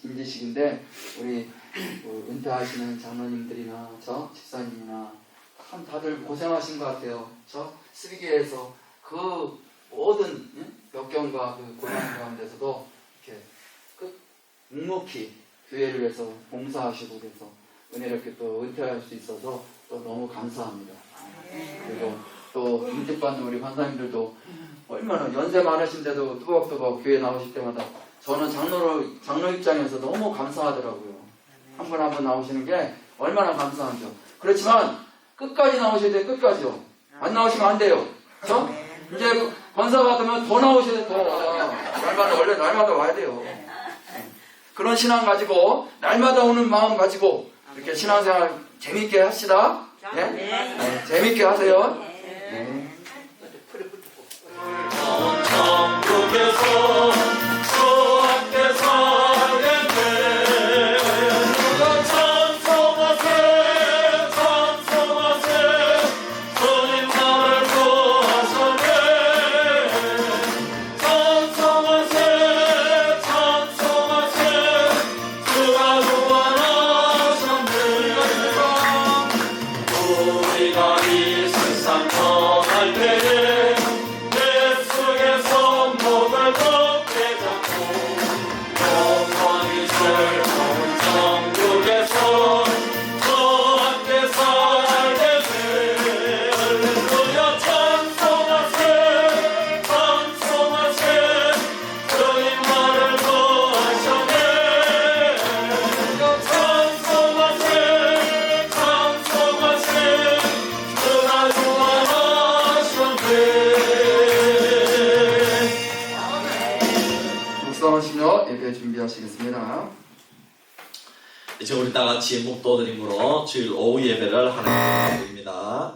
임지식인데 우리 은퇴하시는 장로님들이나 저 집사님이나 참 다들 고생하신 것 같아요. 저 쓰기에서 그 모든 역경과 그 고난 가운데서도 이렇게 묵묵히 교회를 위해서 봉사하시고 그래서 은혜롭게 또 은퇴할 수 있어서 또 너무 감사합니다. 그리고 또 임직받는 우리 권사님들도 얼마나 연세 많으신데도 뚜벅뚜벅 교회 나오실 때마다 저는 장로 입장에서 너무 감사하더라고요. 한 분 한 분 나오시는 게 얼마나 감사한죠. 그렇지만 끝까지 나오셔야 돼요. 끝까지요. 안 나오시면 안 돼요. 그렇죠? 이제 권사 받으면 더 나오셔야 돼요. 더. 원래 날마다 와야 돼요. 그런 신앙 가지고 날마다 오는 마음 가지고 이렇게 신앙생활 재밌게 합시다. 예? 네, 재밌게 하세요. 네. 예배 준비하시겠습니다. 이제 우리 다 같이 묵도드림으로 주일 오후 예배를 하나님께 드립니다.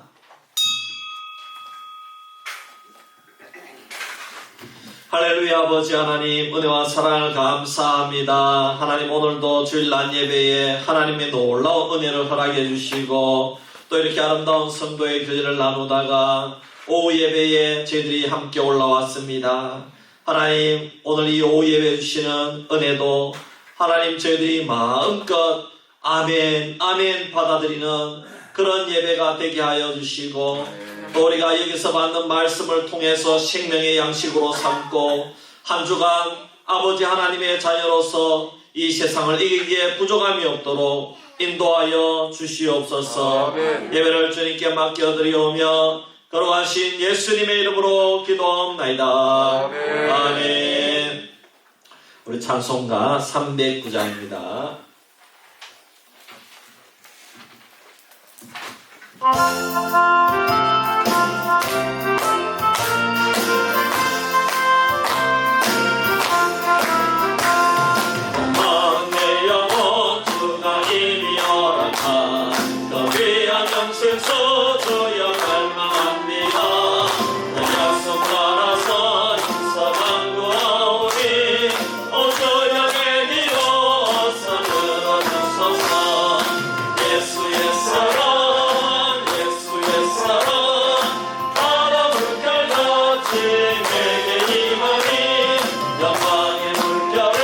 할렐루야. 아버지 하나님 은혜와 사랑을 감사합니다. 하나님 오늘도 주일 낮 예배에 하나님의 놀라운 은혜를 허락해 주시고 또 이렇게 아름다운 성도의 교제를 나누다가 오후 예배에 저희들이 함께 올라왔습니다. 하나님 오늘 이 오후 예배 주시는 은혜도 하나님 저희들이 마음껏 아멘 아멘 받아들이는 그런 예배가 되게 하여 주시고 또 우리가 여기서 받는 말씀을 통해서 생명의 양식으로 삼고 한 주간 아버지 하나님의 자녀로서 이 세상을 이기기에 부족함이 없도록 인도하여 주시옵소서. 아멘. 예배를 주님께 맡겨드리오며 거룩하신 예수님의 이름으로 기도합나이다. 아멘. 아멘. 우리 찬송가 309장입니다. 내 영혼 주가 이미 열었다. 더 귀한 영생 소주여 갈망합니다. 그 약속 따라서 힘써 강구하오니 오조역에 비로소 들어주소서. 예수의 사랑 예수의 사랑 바다 물결같이 내게 임하니 영광의 물결에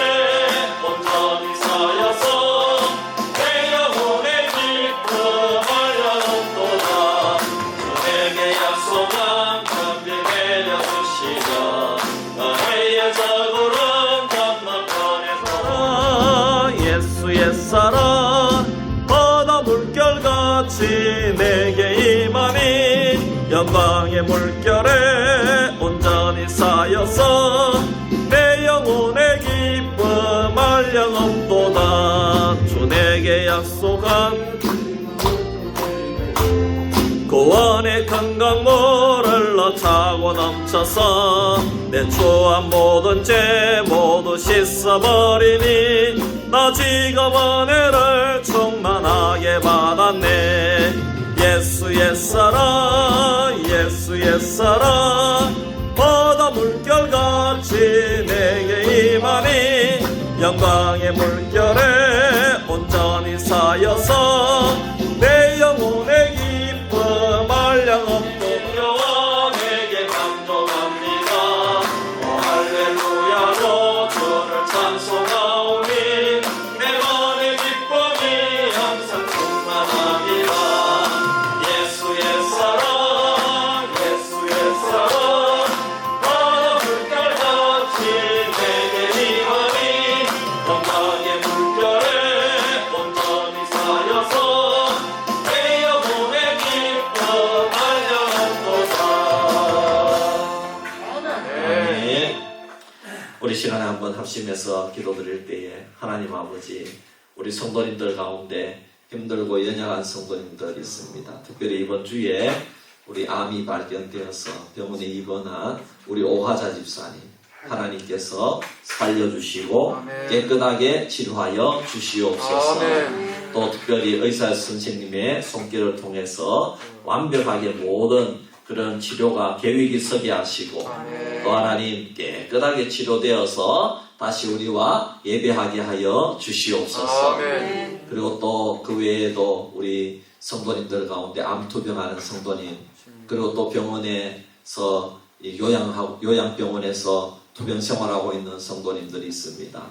온전히 쌓여서 내 영혼의 기쁨을 열었도다. 주에게 약속한 금빛 내려주시며 나의 저구름 건너편에 돌아. 예수의 사랑 바다 물결같이 내게 임하니 영광의 물결에 온전히 쌓여서 내 영혼의 기쁨을 영업도다. 주 내게 약속한 구원의 큰 강물을 넣자고 넘쳐서 내 추한 모든 죄 모두 씻어버리니 나 지금 은혜를 충만하게 받았네. 예수의 사랑 예수의 사랑 바다 물결같이 내게 임하니 영광의 물결에 온전히 쌓여서 내 영혼의 기쁨을 영업도며 내게 감동합니다. 오 할렐루야로 주를 찬송하오니 한번 합심해서 기도드릴 때에 하나님 아버지 우리 성도님들 가운데 힘들고 연약한 성도님들 있습니다. 특별히 이번 주에 우리 암이 발견되어서 병원에 입원한 우리 오하자 집사님 하나님께서 살려주시고 아멘. 깨끗하게 치료하여 주시옵소서. 아멘. 또 특별히 의사 선생님의 손길을 통해서 완벽하게 모든 그런 치료가 계획이 서게 하시고 아멘. 또 하나님 깨끗하게 치료되어서 다시 우리와 예배하게 하여 주시옵소서. 아멘. 그리고 또 그 외에도 우리 성도님들 가운데 암투병하는 성도님 그리고 또 병원에서 요양병원에서 투병 생활하고 있는 성도님들이 있습니다.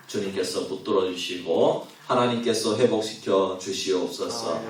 주님께서 붙들어 주시고 하나님께서 회복시켜 주시옵소서.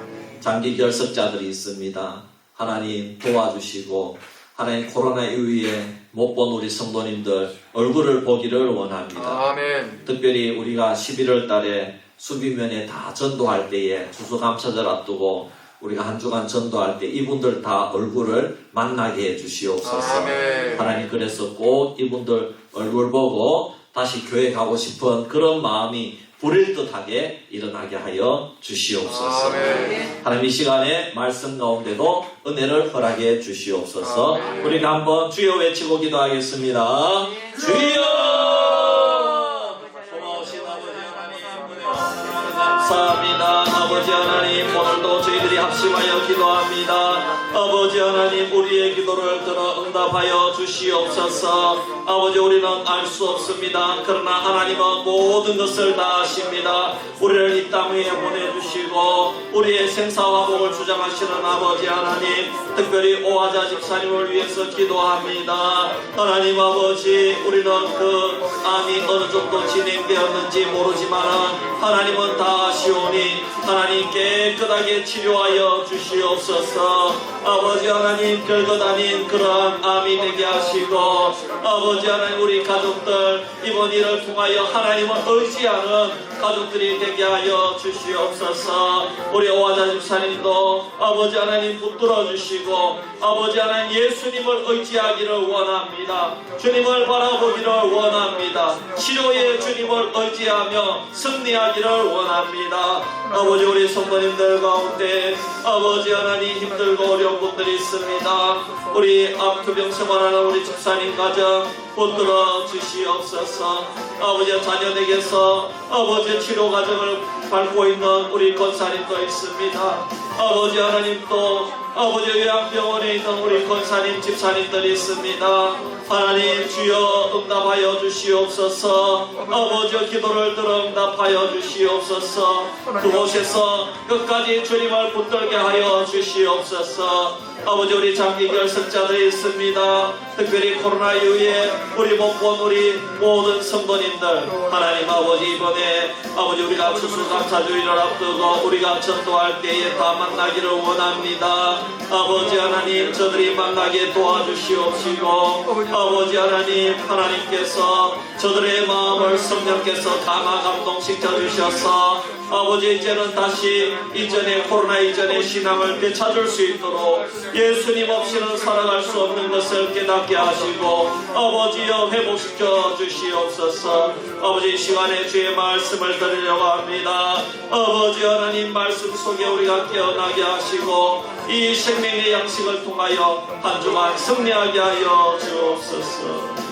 장기 결석자들이 있습니다. 하나님 도와주시고 하나님 코로나 이후에 못 본 우리 성도님들 얼굴을 보기를 원합니다. 아멘. 특별히 우리가 11월 달에 수비면에 다 전도할 때에 추수감사절 앞두고 우리가 한 주간 전도할 때 이분들 다 얼굴을 만나게 해 주시옵소서. 아멘. 하나님 그래서 꼭 이분들 얼굴 보고 다시 교회 가고 싶은 그런 마음이 불일 듯하게 일어나게 하여 주시옵소서. 아멘. 하나님 이 시간에 말씀 가운데도 은혜를 허락해 주시옵소서. 아멘. 우리가 한번 주여 외치고 기도하겠습니다. 주여! 고마우신 아버지 하나님 은혜와 사랑을 감사합니다. 아버지 하나님 오늘도 저희들이 합심하여 기도합니다. 아버지 하나님 우리의 기도를 들어 응답하여 주시옵소서. 아버지 우리는 알 수 없습니다. 그러나 하나님은 모든 것을 다 아십니다. 우리를 이 땅 위에 보내주시고 우리의 생사화복을 주장하시는 아버지 하나님 특별히 오하자 집사님을 위해서 기도합니다. 하나님 아버지 우리는 그 암이 어느 정도 진행되었는지 모르지만 하나님은 다 아시오니 하나님 깨끗하게 치료하여 주시옵소서. 아버지 하나님 별것 아닌 그러한 암이 되게 하시고 아버지 하나님 우리 가족들 이번 일을 통하여 하나님을 의지하는 가족들이 되게 하여 주시옵소서. 우리 오하자 집사님도 아버지 하나님 붙들어 주시고 아버지 하나님 예수님을 의지하기를 원합니다. 주님을 바라보기를 원합니다. 치료의 주님을 의지하며 승리하기를 원합니다. 아버지 우리 성도님들 가운데 아버지 하나님 힘들고 어려운 분들이 있습니다. 우리 암투병 생활하는 우리 집사님 가정 붙들어 주시옵소서. 아버지 자녀에게서 아버지 치료 과정을 밟고 있는 우리 권사님도 있습니다. 아버지 하나님 또 아버지 요양병원에 있는 우리 권사님 집사님들이 있습니다. 하나님 주여 응답하여 주시옵소서. 아버지 기도를 들어 응답하여 주시옵소서. 그곳에서 끝까지 주님을 붙들게 하여 주시옵소서. 아버지 우리 장기 결석자들이 있습니다. 특별히 코로나 이후에 우리 못 본 우리 모든 성도님들 하나님 아버지 이번에 아버지 우리가 추수감사주일을 앞두고 우리가 전도할 때에 다 만나기를 원합니다. 아버지 하나님 저들이 만나게 도와주시옵시고 아버지 하나님 하나님께서 저들의 마음을 성령께서 감화 감동시켜 주셔서 아버지 이제는 다시 이전에 코로나 이전의 신앙을 되찾을 수 있도록 예수님 없이는 살아갈 수 없는 것을 깨닫게 하시고 아버지여 회복시켜 주시옵소서. 아버지 이 시간에 주의 말씀을 들으려고 합니다. 아버지 하나님 말씀 속에 우리가 깨어나게 하시고 이 생명의 양식을 통하여 한 주간 승리하게 하여 주옵소서.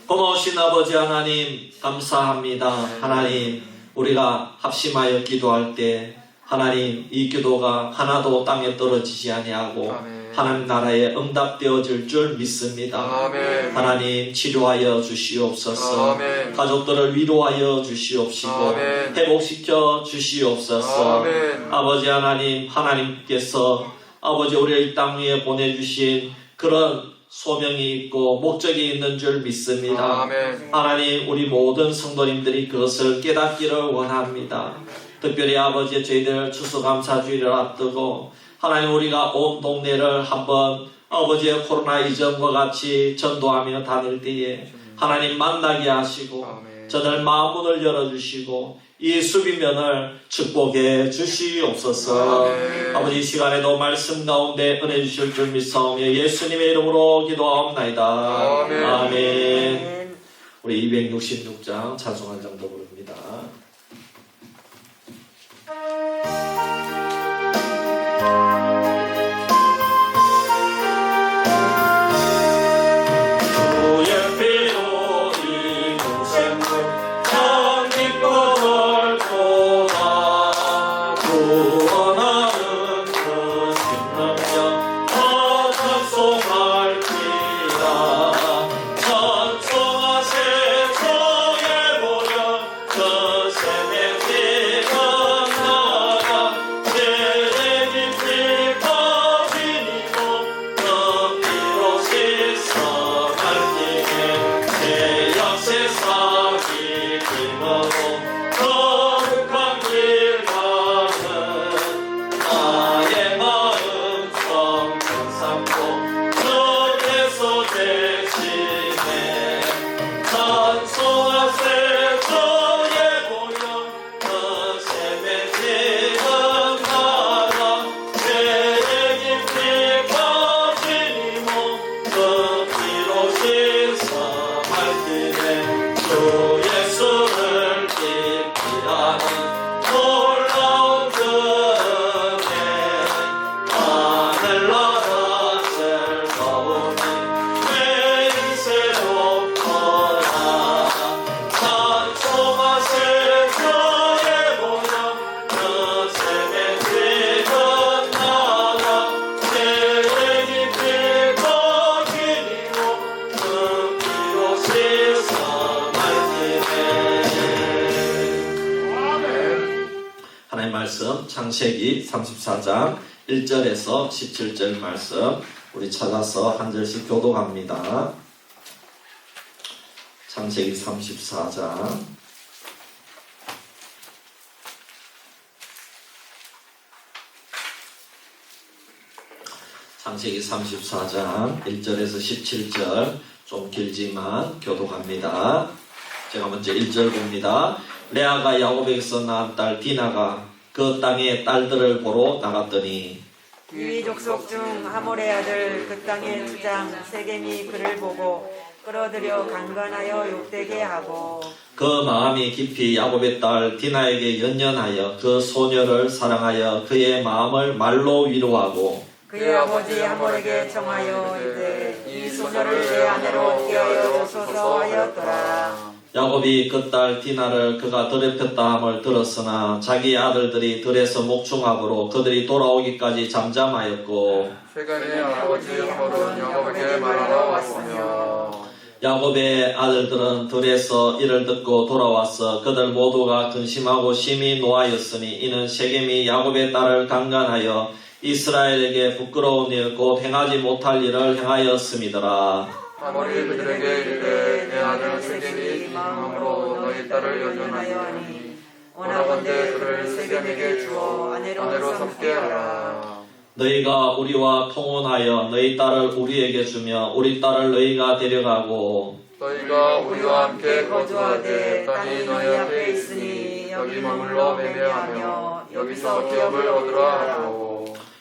고마우신 아버지 하나님 감사합니다. 하나님 우리가 합심하여 기도할 때 하나님 이 기도가 하나도 땅에 떨어지지 아니하고 아멘. 하나님 나라에 응답되어질 줄 믿습니다. 아멘. 하나님 치료하여 주시옵소서. 아멘. 가족들을 위로하여 주시옵시고 아멘. 회복시켜 주시옵소서. 아멘. 아버지 하나님 하나님께서 아버지 우리를 이 땅 위에 보내주신 그런 소명이 있고 목적이 있는 줄 믿습니다. 아멘. 하나님 우리 모든 성도님들이 그것을 깨닫기를 원합니다. 특별히 아버지 저희들 추수감사주일을 앞두고 하나님 우리가 온 동네를 한번 아버지의 코로나 이전과 같이 전도하며 다닐 때에 하나님 만나게 하시고 저들 마음 문을 열어주시고 이 수비면을 축복해 주시옵소서. 아버지 이 시간에도 말씀 가운데 은혜 주실 줄 믿사오며 예수님의 이름으로 기도하옵나이다. 아멘. 우리 266장 찬송 한 장도 부릅니다. 창세기 34장 1절에서 17절 말씀 우리 찾아서 한 절씩 교독합니다. 창세기 34장 창세기 34장 1절에서 17절 좀 길지만 교독합니다. 제가 먼저 1절 봅니다. 레아가 야곱에게서 낳은 딸 디나가 그 땅의 딸들을 보러 나갔더니 이 족속 중 하몰의 아들 그 땅의 주장 세겜이 그를 보고 끌어들여 강간하여 욕되게 하고 그 마음이 깊이 야곱의 딸 디나에게 연연하여 그 소녀를 사랑하여 그의 마음을 말로 위로하고 그의 아버지 하몰에게 청하여 이르되 이 소녀를 내 아내로 얻게 하여 주소서 하였더라. 야곱이 그 딸 디나를 그가 더럽혔다 함을 들었으나 자기 아들들이 들에서 목축함으로 그들이 돌아오기까지 잠잠하였고 세간의 아버지 하몰은 야곱에게 말하러 왔으며 야곱의 아들들은 들에서 이를 듣고 돌아와서 그들 모두가 근심하고 심히 노하였으니 이는 세겜이 야곱의 딸을 강간하여 이스라엘에게 부끄러운 일 곧 행하지 못할 일을 행하였음이더라. 하몰이 그들에게 이르되 내 아들 세겜이 이 마음으로 너희 딸을 연연하여 하니 원하건대 그를 세겜에게 주어 아내로 삼게 하라. 너희가 우리와 통혼하여 너희 딸을 우리에게 주며 우리 딸을 너희가 데려가고 너희가 우리와 함께 거주하되 땅이 너희 앞에 있으니 여기 머물러 매매하며 여기서 기업을 얻으라 하고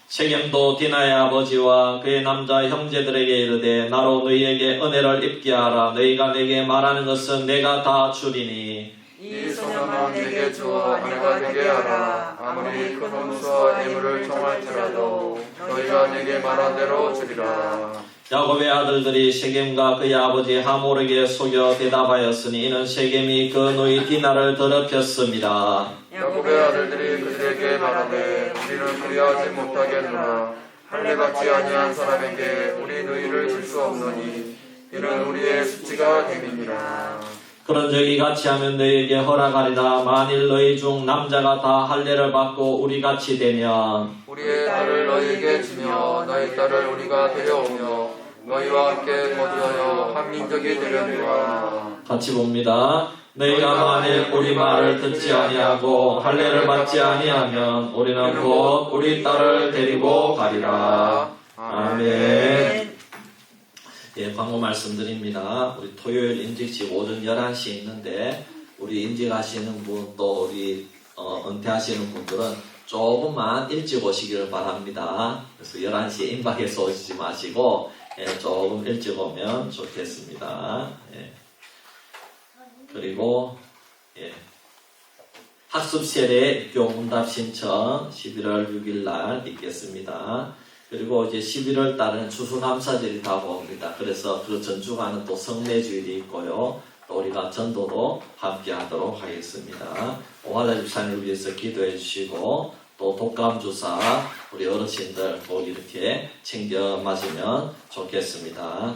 세겜도 디나의 아버지와 그의 남자 형제들에게 이르되 나로 너희에게 은혜를 입게 하라. 너희가 내게 말하는 것은 내가 다 주리니 이 소녀만 내게 주어 아내가 되게 하라. 아무리 큰 홍수와 뇌물을 청할지라도 너희가 내게 말한 대로 주리라. 야곱의 아들들이 세겜과 그의 아버지 하몰에게 속여 대답하였으니 이는 세겜이 그 누이 디나를 더럽혔습니다. 야곱의 아들들이 그들에게 말하되 우리는 그리하지 못하겠노라. 할례받지 아니한 사람에게 우리 누이를 줄 수 없노니 이는 우리의 수치가 됨이니라. 그런즉 이같이 하면 너희에게 허락하리라. 만일 너희 중 남자가 다 할례를 받고 우리같이 되면 우리의 딸을 너희에게 주며 너희 딸을 우리가 데려오며 너희와 함께 거주하여 한 민족이 되려니와. 같이 봅니다. 너희가 만일 우리 말을 듣지 아니하고 할례를 받지 아니하면 우리는 곧 우리 딸을 데리고 가리라. 아멘. 예, 광고 말씀드립니다. 우리 토요일 인직식 오전 11시에 있는데 우리 임직하시는 분 또 우리 은퇴하시는 분들은 조금만 일찍 오시기를 바랍니다. 그래서 11시에 임박해서 오시지 마시고 조금 일찍 오면 좋겠습니다. 그리고 학습 세례 입교 문답 신청 11월 6일 날 있겠습니다. 그리고 이제 11월 달은 추수감사절이 다가옵니다. 그래서 그 전주가는 또 성례주일이 있고요. 또 우리가 전도도 함께 하도록 하겠습니다. 오하자 집사님을 위해서 기도해 주시고 또 독감주사 우리 어르신들 꼭 이렇게 챙겨 맞으면 좋겠습니다.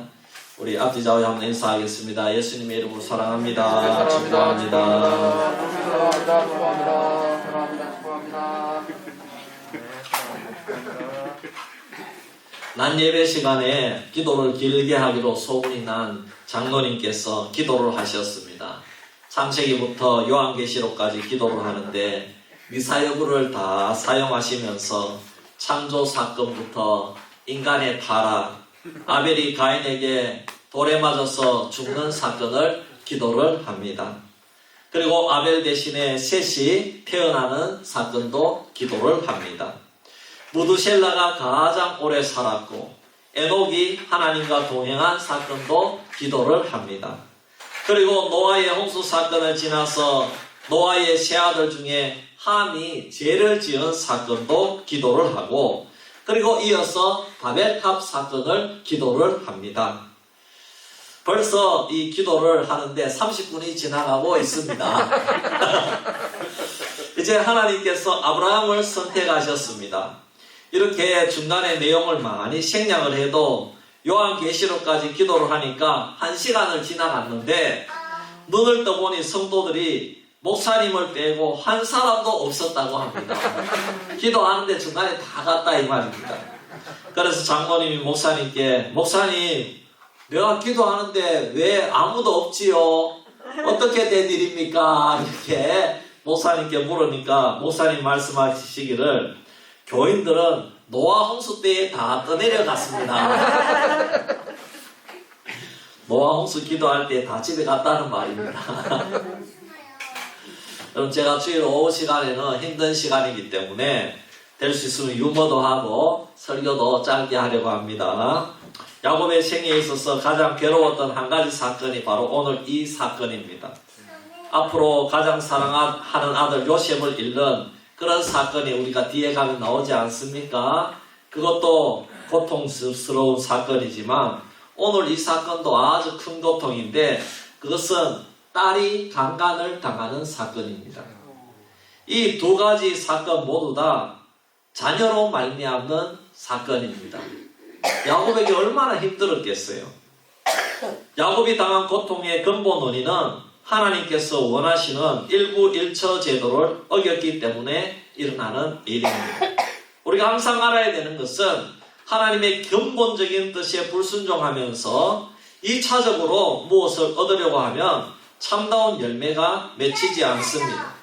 우리 앞뒤 좌우 한번 인사하겠습니다. 예수님의 이름으로 사랑합니다. 축복합니다. 낮 예배 시간에 기도를 길게 하기로 소문이 난 장로님께서 기도를 하셨습니다. 창세기부터 요한계시록까지 기도를 하는데 미사여구를 다 사용하시면서 창조 사건부터 인간의 타락, 아벨이 가인에게 돌에 맞아서 죽는 사건을 기도를 합니다. 그리고 아벨 대신에 셋이 태어나는 사건도 기도를 합니다. 무드셀라가 가장 오래 살았고 에녹이 하나님과 동행한 사건도 기도를 합니다. 그리고 노아의 홍수 사건을 지나서 노아의 세 아들 중에 함이 죄를 지은 사건도 기도를 하고 그리고 이어서 바벨탑 사건을 기도를 합니다. 벌써 이 기도를 하는데 30분이 지나가고 있습니다. 이제 하나님께서 아브라함을 선택하셨습니다. 이렇게 중간에 내용을 많이 생략을 해도 요한계시록까지 기도를 하니까 1시간을 지나갔는데 눈을 떠보니 성도들이 목사님을 빼고 한 사람도 없었다고 합니다. 기도하는데 중간에 다 갔다 이 말입니다. 그래서 장로님이 목사님께 목사님 내가 기도하는데 왜 아무도 없지요? 어떻게 된 일입니까? 이렇게 목사님께 물으니까 목사님 말씀하시기를 교인들은 노아 홍수 때에 다 떠내려갔습니다. 노아 홍수 기도할 때 다 집에 갔다는 말입니다. 그럼 제가 주일 오후 시간에는 힘든 시간이기 때문에 될 수 있으면 유머도 하고 설교도 짧게 하려고 합니다. 야곱의 생애에 있어서 가장 괴로웠던 한 가지 사건이 바로 오늘 이 사건입니다. 앞으로 가장 사랑하는 아들 요셉을 잃는 그런 사건이 우리가 뒤에 가면 나오지 않습니까? 그것도 고통스러운 사건이지만 오늘 이 사건도 아주 큰 고통인데 그것은 딸이 강간을 당하는 사건입니다. 이 두 가지 사건 모두 다 자녀로 말미암는 사건입니다. 야곱에게 얼마나 힘들었겠어요. 야곱이 당한 고통의 근본 원인은 하나님께서 원하시는 일부일처 제도를 어겼기 때문에 일어나는 일입니다. 우리가 항상 알아야 되는 것은 하나님의 근본적인 뜻에 불순종하면서 2차적으로 무엇을 얻으려고 하면 참다운 열매가 맺히지 않습니다.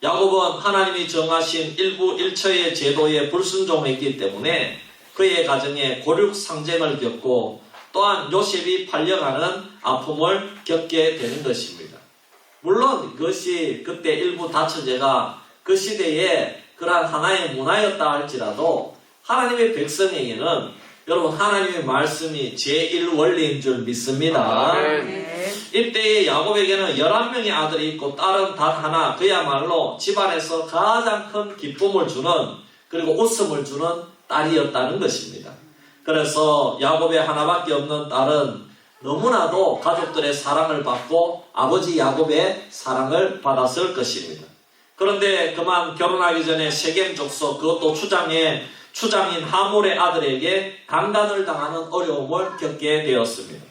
야곱은 하나님이 정하신 일부일처의 제도에 불순종했기 때문에 그의 가정에 고륙상쟁을 겪고 또한 요셉이 팔려가는 아픔을 겪게 되는 것입니다. 물론 그것이 그때 일부 다처제가 그 시대에 그러한 하나의 문화였다 할지라도 하나님의 백성에게는 여러분 하나님의 말씀이 제1원리인 줄 믿습니다. 이때에 야곱에게는 11명의 아들이 있고 딸은 단 하나, 그야말로 집안에서 가장 큰 기쁨을 주는 그리고 웃음을 주는 딸이었다는 것입니다. 그래서 야곱의 하나밖에 없는 딸은 너무나도 가족들의 사랑을 받고 아버지 야곱의 사랑을 받았을 것입니다. 그런데 그만 결혼하기 전에 세겜 족속 그것도 추장인 하몰의 아들에게 강간을 당하는 어려움을 겪게 되었습니다.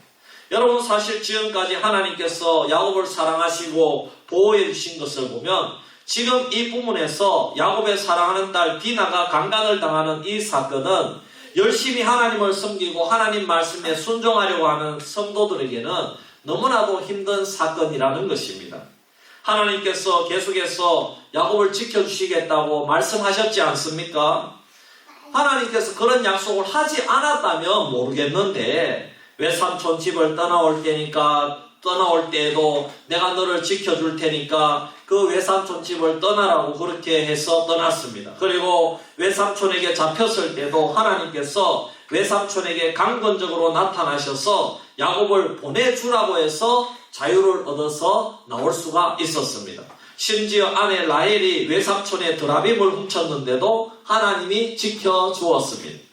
여러분 사실 지금까지 하나님께서 야곱을 사랑하시고 보호해 주신 것을 보면 지금 이 부분에서 야곱의 사랑하는 딸 디나가 강간을 당하는 이 사건은 열심히 하나님을 섬기고 하나님 말씀에 순종하려고 하는 성도들에게는 너무나도 힘든 사건이라는 것입니다. 하나님께서 계속해서 야곱을 지켜주시겠다고 말씀하셨지 않습니까? 하나님께서 그런 약속을 하지 않았다면 모르겠는데 왜 삼촌 집을 떠나올 테니까 떠나올 때에도 내가 너를 지켜줄 테니까 그 외삼촌 집을 떠나라고 그렇게 해서 떠났습니다. 그리고 외삼촌에게 잡혔을 때도 하나님께서 외삼촌에게 강권적으로 나타나셔서 야곱을 보내주라고 해서 자유를 얻어서 나올 수가 있었습니다. 심지어 아내 라헬이 외삼촌의 드라빔을 훔쳤는데도 하나님이 지켜주었습니다.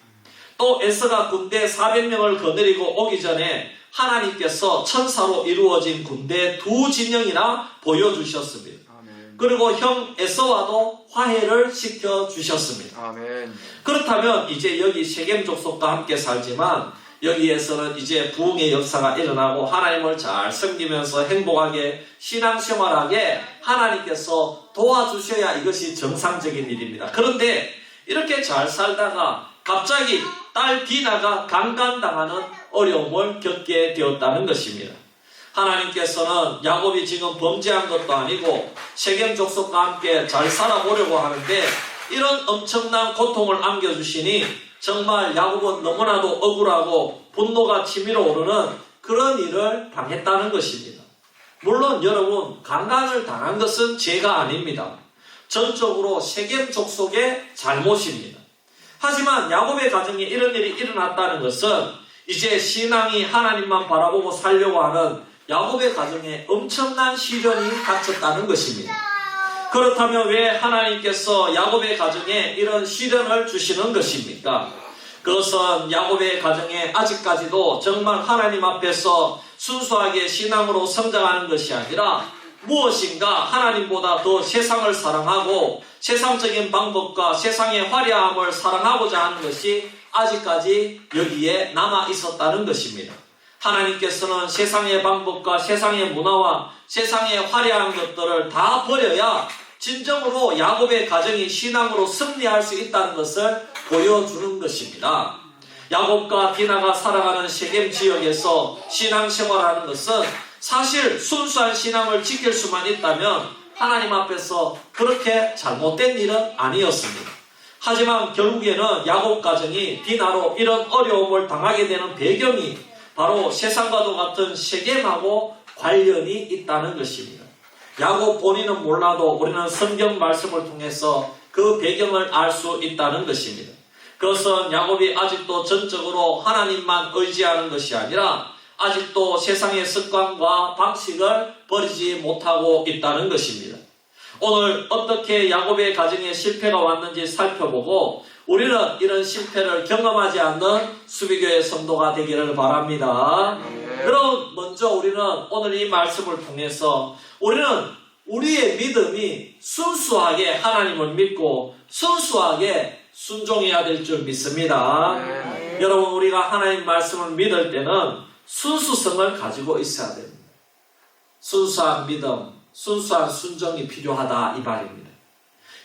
또 에서가 군대 400명을 거느리고 오기 전에 하나님께서 천사로 이루어진 군대 2진영이나 보여주셨습니다. 아멘. 그리고 형 에서와도 화해를 시켜주셨습니다. 아멘. 그렇다면 이제 여기 세겜 족속과 함께 살지만 여기에서는 이제 부흥의 역사가 일어나고 하나님을 잘 섬기면서 행복하게 신앙생활하게 하나님께서 도와주셔야 이것이 정상적인 일입니다. 그런데 이렇게 잘 살다가 갑자기 딸 디나가 강간당하는 어려움을 겪게 되었다는 것입니다. 하나님께서는 야곱이 지금 범죄한 것도 아니고 세겜 족속과 함께 잘 살아보려고 하는데 이런 엄청난 고통을 안겨주시니 정말 야곱은 너무나도 억울하고 분노가 치밀어 오르는 그런 일을 당했다는 것입니다. 물론 여러분, 강간을 당한 것은 죄가 아닙니다. 전적으로 세겜 족속의 잘못입니다. 하지만 야곱의 가정에 이런 일이 일어났다는 것은 이제 신앙이 하나님만 바라보고 살려고 하는 야곱의 가정에 엄청난 시련이 닥쳤다는 것입니다. 그렇다면 왜 하나님께서 야곱의 가정에 이런 시련을 주시는 것입니까? 그것은 야곱의 가정에 아직까지도 정말 하나님 앞에서 순수하게 신앙으로 성장하는 것이 아니라 무엇인가 하나님보다 더 세상을 사랑하고 세상적인 방법과 세상의 화려함을 사랑하고자 하는 것이 아직까지 여기에 남아 있었다는 것입니다. 하나님께서는 세상의 방법과 세상의 문화와 세상의 화려한 것들을 다 버려야 진정으로 야곱의 가정이 신앙으로 승리할 수 있다는 것을 보여주는 것입니다. 야곱과 디나가 살아가는 세겜 지역에서 신앙생활하는 것은 사실 순수한 신앙을 지킬 수만 있다면 하나님 앞에서 그렇게 잘못된 일은 아니었습니다. 하지만 결국에는 야곱 가정이 디나로 이런 어려움을 당하게 되는 배경이 바로 세상과도 같은 세겜하고 관련이 있다는 것입니다. 야곱 본인은 몰라도 우리는 성경 말씀을 통해서 그 배경을 알 수 있다는 것입니다. 그것은 야곱이 아직도 전적으로 하나님만 의지하는 것이 아니라 아직도 세상의 습관과 방식을 버리지 못하고 있다는 것입니다. 오늘 어떻게 야곱의 가정에 실패가 왔는지 살펴보고 우리는 이런 실패를 경험하지 않는 수비교회 성도가 되기를 바랍니다. 그럼 먼저 우리는 오늘 이 말씀을 통해서 우리는 우리의 믿음이 순수하게 하나님을 믿고 순수하게 순종해야 될 줄 믿습니다. 여러분, 우리가 하나님 말씀을 믿을 때는 순수성을 가지고 있어야 됩니다. 순수한 믿음, 순수한 순종이 필요하다 이 말입니다.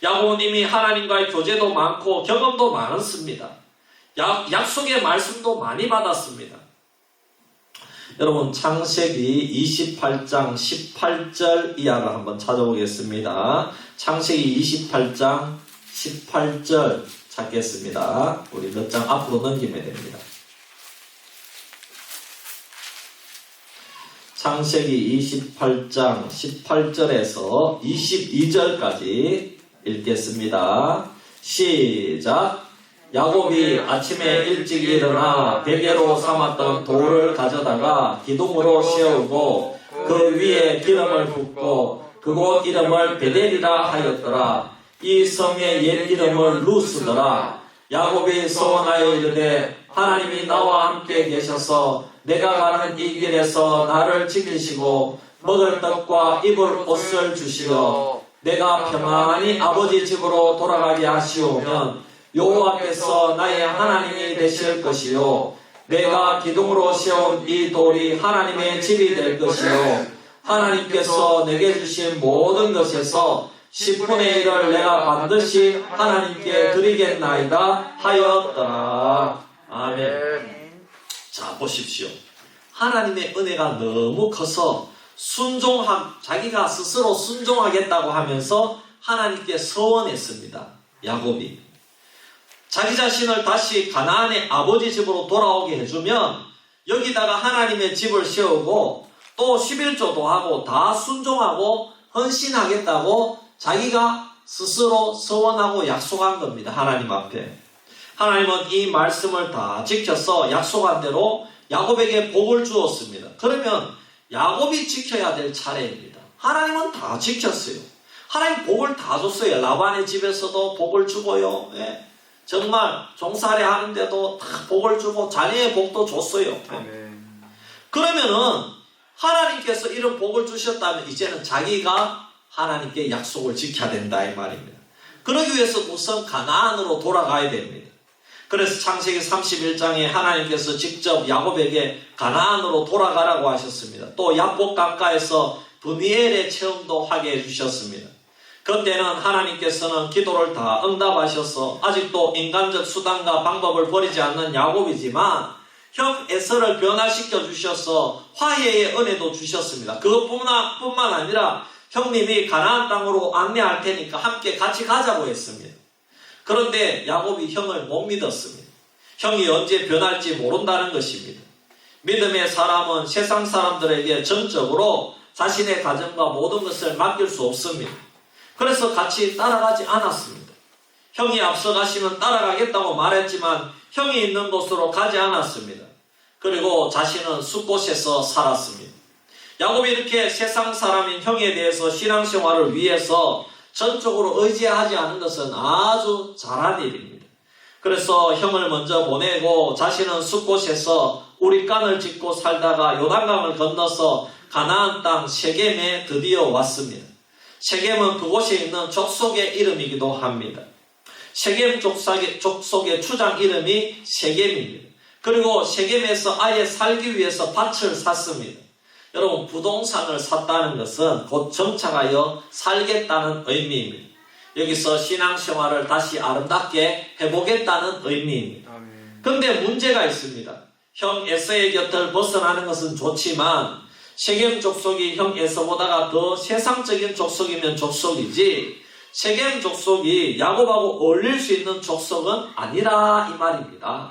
야곱은 이미 하나님과의 교제도 많고 경험도 많았습니다. 약속의 말씀도 많이 받았습니다. 여러분, 창세기 28장 18절 이하를 한번 찾아보겠습니다. 창세기 28장 18절 찾겠습니다. 우리 몇 장 앞으로 넘기면 됩니다. 창세기 28장 18절에서 22절까지 읽겠습니다. 시작. 야곱이 아침에 일찍 일어나 베개로 삼았던 돌을 가져다가 기둥으로 세우고 그 위에 기름을 붓고 그곳 이름을 베델이라 하였더라. 이 성의 옛 이름을 루스더라. 야곱이 소원하여 이르되 하나님이 나와 함께 계셔서 내가 가는 이 길에서 나를 지키시고 먹을 떡과 입을 옷을 주시어 내가 평안히 아버지 집으로 돌아가게 하시오면 여호와께서 나의 하나님이 되실 것이요 내가 기둥으로 세운 이 돌이 하나님의 집이 될 것이요 하나님께서 내게 주신 모든 것에서 10분의 1을 내가 반드시 하나님께 드리겠나이다 하였더라. 아멘. 자, 보십시오. 하나님의 은혜가 너무 커서 자기가 스스로 순종하겠다고 하면서 하나님께 서원했습니다. 야곱이. 자기 자신을 다시 가나안의 아버지 집으로 돌아오게 해주면 여기다가 하나님의 집을 세우고 또 11조도 하고 다 순종하고 헌신하겠다고 자기가 스스로 서원하고 약속한 겁니다. 하나님 앞에. 하나님은 이 말씀을 다 지켜서 약속한 대로 야곱에게 복을 주었습니다. 그러면 야곱이 지켜야 될 차례입니다. 하나님은 다 지켰어요. 하나님 복을 다 줬어요. 라반의 집에서도 복을 주고요. 예. 정말 종살이 하는데도 다 복을 주고 자녀의 복도 줬어요. 그러면은 하나님께서 이런 복을 주셨다면 이제는 자기가 하나님께 약속을 지켜야 된다 이 말입니다. 그러기 위해서 우선 가나안으로 돌아가야 됩니다. 그래서 창세기 31장에 하나님께서 직접 야곱에게 가나안으로 돌아가라고 하셨습니다. 또 야복 강가에서 브니엘의 체험도 하게 해주셨습니다. 그때는 하나님께서는 기도를 다 응답하셔서 아직도 인간적 수단과 방법을 버리지 않는 야곱이지만 형 에서를 변화시켜 주셔서 화해의 은혜도 주셨습니다. 그것뿐만 아니라 형님이 가나안 땅으로 안내할 테니까 함께 같이 가자고 했습니다. 그런데 야곱이 형을 못 믿었습니다. 형이 언제 변할지 모른다는 것입니다. 믿음의 사람은 세상 사람들에게 전적으로 자신의 가정과 모든 것을 맡길 수 없습니다. 그래서 같이 따라가지 않았습니다. 형이 앞서가시면 따라가겠다고 말했지만 형이 있는 곳으로 가지 않았습니다. 그리고 자신은 숲곳에서 살았습니다. 야곱이 이렇게 세상 사람인 형에 대해서 신앙생활을 위해서 전적으로 의지하지 않은 것은 아주 잘한 일입니다. 그래서 형을 먼저 보내고 자신은 숲곳에서 우리간을 짓고 살다가 요단강을 건너서 가나안 땅 세겜에 드디어 왔습니다. 세겜은 그곳에 있는 족속의 이름이기도 합니다. 세겜 족속의 추장 이름이 세겜입니다. 그리고 세겜에서 아예 살기 위해서 밭을 샀습니다. 여러분, 부동산을 샀다는 것은 곧 정착하여 살겠다는 의미입니다. 여기서 신앙생활을 다시 아름답게 해보겠다는 의미입니다. 그런데 문제가 있습니다. 형 에서의 곁을 벗어나는 것은 좋지만 세겜 족속이 형 에서보다가 더 세상적인 족속이면 족속이지 세겜 족속이 야곱하고 어울릴 수 있는 족속은 아니라 이 말입니다.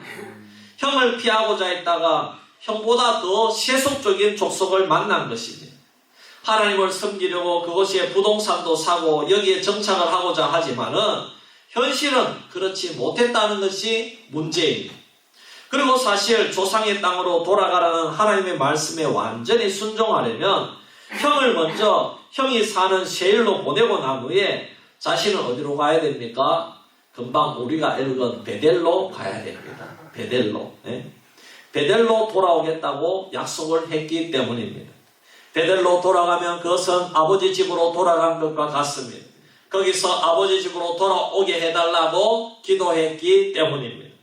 형을 피하고자 했다가 형보다 더 세속적인 족속을 만난 것입니다. 하나님을 섬기려고 그곳에 부동산도 사고 여기에 정착을 하고자 하지만은 현실은 그렇지 못했다는 것이 문제입니다. 그리고 사실 조상의 땅으로 돌아가라는 하나님의 말씀에 완전히 순종하려면 형을 먼저 형이 사는 세일로 보내고 난 후에 자신은 어디로 가야 됩니까? 금방 우리가 읽은 베델로 가야 됩니다. 베델로. 네? 베델로 돌아오겠다고 약속을 했기 때문입니다. 베델로 돌아가면 그것은 아버지 집으로 돌아간 것과 같습니다. 거기서 아버지 집으로 돌아오게 해달라고 기도했기 때문입니다.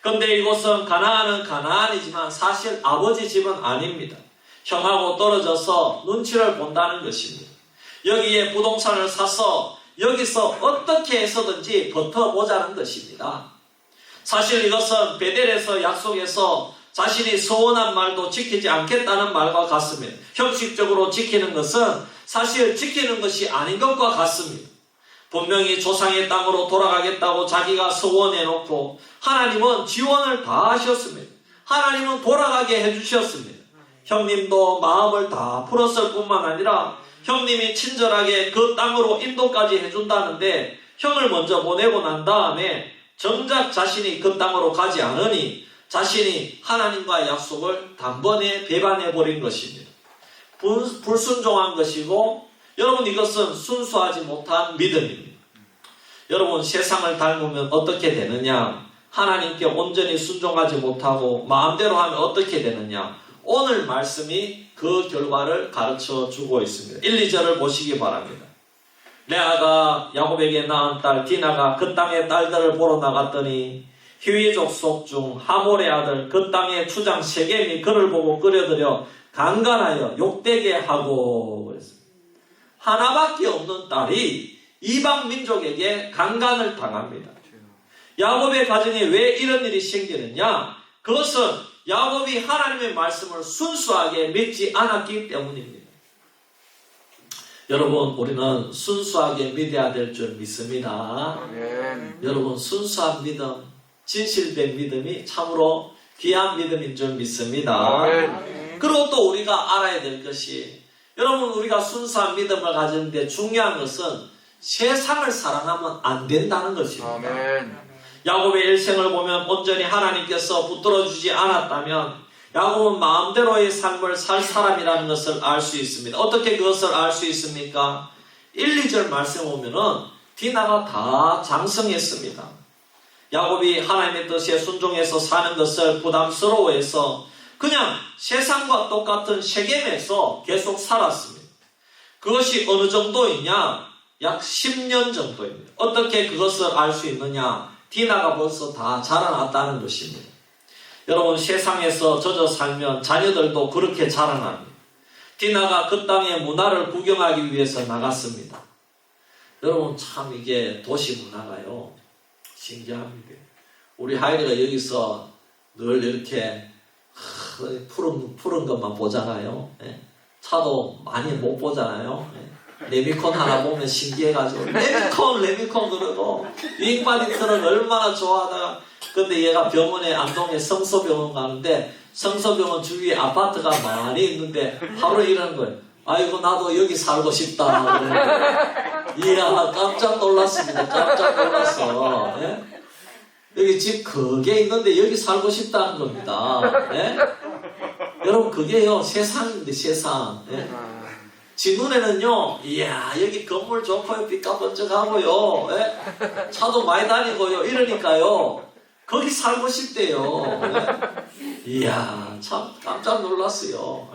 그런데 이곳은 가나안은 가나안이지만 사실 아버지 집은 아닙니다. 형하고 떨어져서 눈치를 본다는 것입니다. 여기에 부동산을 사서 여기서 어떻게 해서든지 버텨보자는 것입니다. 사실 이것은 베델에서 약속해서 자신이 서원한 말도 지키지 않겠다는 말과 같습니다. 형식적으로 지키는 것은 사실 지키는 것이 아닌 것과 같습니다. 분명히 조상의 땅으로 돌아가겠다고 자기가 서원해놓고 하나님은 지원을 다 하셨습니다. 하나님은 돌아가게 해주셨습니다. 형님도 마음을 다 풀었을 뿐만 아니라 형님이 친절하게 그 땅으로 인도까지 해준다는데 형을 먼저 보내고 난 다음에 정작 자신이 그 땅으로 가지 않으니 자신이 하나님과의 약속을 단번에 배반해버린 것입니다. 불순종한 것이고 여러분 이것은 순수하지 못한 믿음입니다. 여러분 세상을 닮으면 어떻게 되느냐? 하나님께 온전히 순종하지 못하고 마음대로 하면 어떻게 되느냐? 오늘 말씀이 그 결과를 가르쳐 주고 있습니다. 1, 2절을 보시기 바랍니다. 레아가 야곱에게 낳은 딸 디나가 그 땅의 딸들을 보러 나갔더니 히위 족속 중 하몰의 아들 그 땅의 추장 세겜이 그를 보고 끌어들여 강간하여 욕되게 하고 그랬습니다. 하나밖에 없는 딸이 이방 민족에게 강간을 당합니다. 야곱의 가정에 왜 이런 일이 생기느냐? 그것은 야곱이 하나님의 말씀을 순수하게 믿지 않았기 때문입니다. 여러분 우리는 순수하게 믿어야 될 줄 믿습니다. 아멘. 여러분 순수한 믿음, 진실된 믿음이 참으로 귀한 믿음인 줄 믿습니다. 아멘. 그리고 또 우리가 알아야 될 것이, 여러분, 우리가 순수한 믿음을 가지는데 중요한 것은 세상을 사랑하면 안 된다는 것입니다. 아멘. 야곱의 일생을 보면 온전히 하나님께서 붙들어주지 않았다면 야곱은 마음대로의 삶을 살 사람이라는 것을 알 수 있습니다. 어떻게 그것을 알 수 있습니까? 1, 2절 말씀 보면은 디나가 다 장성했습니다. 야곱이 하나님의 뜻에 순종해서 사는 것을 부담스러워해서 그냥 세상과 똑같은 세겜에서 계속 살았습니다. 그것이 어느 정도이냐? 약 10년 정도입니다. 어떻게 그것을 알 수 있느냐? 디나가 벌써 다 자라났다는 것입니다. 여러분, 세상에서 젖어 살면 자녀들도 그렇게 자라납니다. 디나가 그 땅의 문화를 구경하기 위해서 나갔습니다. 여러분, 참 이게 도시 문화가요, 신기합니다. 우리 하이리가 여기서 늘 이렇게 푸른 것만 보잖아요. 차도 많이 못 보잖아요. 레미콘 하나 보면 신기해가지고 레미콘 그러고 윙바디 트럭 얼마나 좋아하다가, 근데 얘가 병원에 안동에 성서병원 가는데 성서병원 주위에 아파트가 많이 있는데 하루 이러는 거예요. 아이고 나도 여기 살고 싶다. 이야, 깜짝 놀랐습니다. 깜짝 놀랐어. 여기 집 크게 있는데 여기 살고 싶다는 겁니다. 여러분, 그게요 세상인데 세상. 지 눈에는요, 이야, 여기 건물 좋고요, 삐까번쩍하고요, 차도 많이 다니고요, 이러니까요, 거기 살고 싶대요. 이야, 참 깜짝 놀랐어요.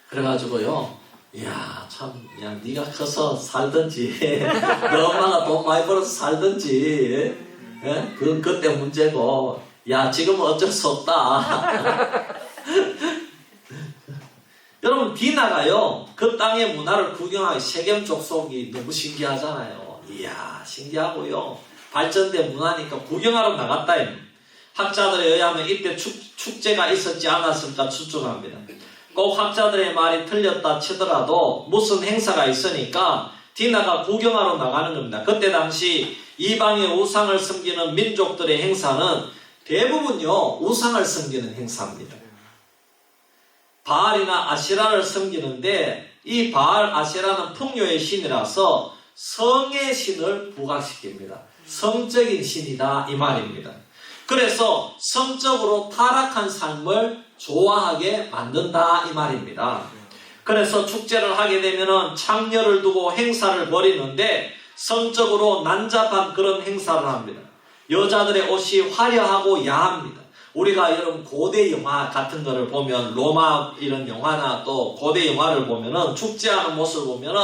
그래가지고요, 이야, 참, 야, 네가 커서 살든지, 너 엄마가 돈 많이 벌어서 살든지, 그건 그때 문제고, 야, 지금은 어쩔 수 없다. 여러분, 디나가요, 그 땅의 문화를 구경하기, 세겜 족속이 너무 신기하잖아요. 이야, 신기하고요. 발전된 문화니까 구경하러 나갔다. 학자들에 의하면 이때 축제가 있었지 않았을까 추측합니다. 꼭 학자들의 말이 틀렸다 치더라도 무슨 행사가 있으니까 디나가 구경하러 나가는 겁니다. 그때 당시 이방의 우상을 섬기는 민족들의 행사는 대부분요, 우상을 섬기는 행사입니다. 바알이나 아시라를 섬기는데, 이 바알, 아시라는 풍요의 신이라서 성의 신을 부각시킵니다. 성적인 신이다, 이 말입니다. 그래서 성적으로 타락한 삶을 좋아하게 만든다, 이 말입니다. 그래서 축제를 하게 되면은 창녀를 두고 행사를 벌이는데 성적으로 난잡한 그런 행사를 합니다. 여자들의 옷이 화려하고 야합니다. 우리가 여러분 고대 영화 같은 거를 보면, 로마 이런 영화나 또 고대 영화를 보면은, 축제하는 모습을 보면은